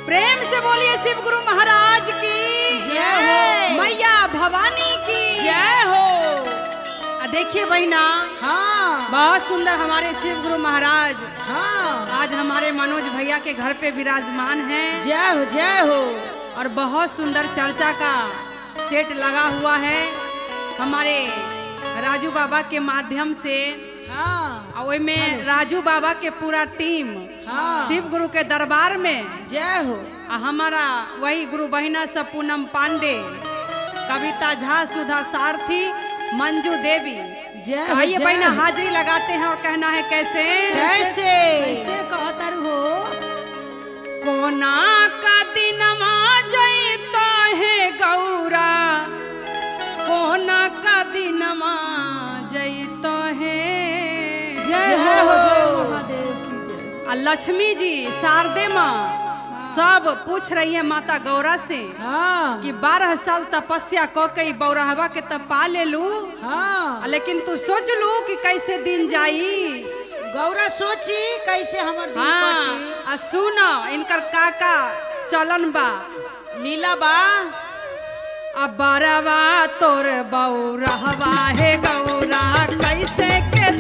प्रेम से बोलिए शिव गुरु महाराज की जय हो। मैया भवानी की जय हो। देखिए बहिना, हाँ बहुत सुंदर हमारे शिव गुरु महाराज हाँ, आज हमारे मनोज भैया के घर पे विराजमान हैं। जय हो जय हो। और बहुत सुंदर चर्चा का सेट लगा हुआ है हमारे राजू बाबा के माध्यम से। हाँ और में राजू बाबा के पूरा टीम हाँ, शिव गुरु के दरबार में जय हो। हमारा वही गुरु बहिना सब पूनम पांडे, कविता झा, सुधा सारथी, मंजू देवी। जय हो, आइए जय बहिना हो। हाजिरी लगाते हैं और कहना है कैसे कैसे कैसे कहतर हो। कोना का दिनमा जैता है गौरा, कोना का दिनमा जैता है। जय हो जय महादेव की जय। लक्ष्मी जी शारदे माँ सब पूछ रही है माता गौरा से हाँ कि 12 साल तपस्या को कई बौरहवा के तब पा ले लू, हाँ, लेकिन तू सोच लू कि कैसे दिन जाई। गौरा सोची कैसे हमर दिन हाँ कटी। सुनो इनकर काका चलन बा लीला बा। अब बरवा तोर बौरहवा है गौरा कैसे के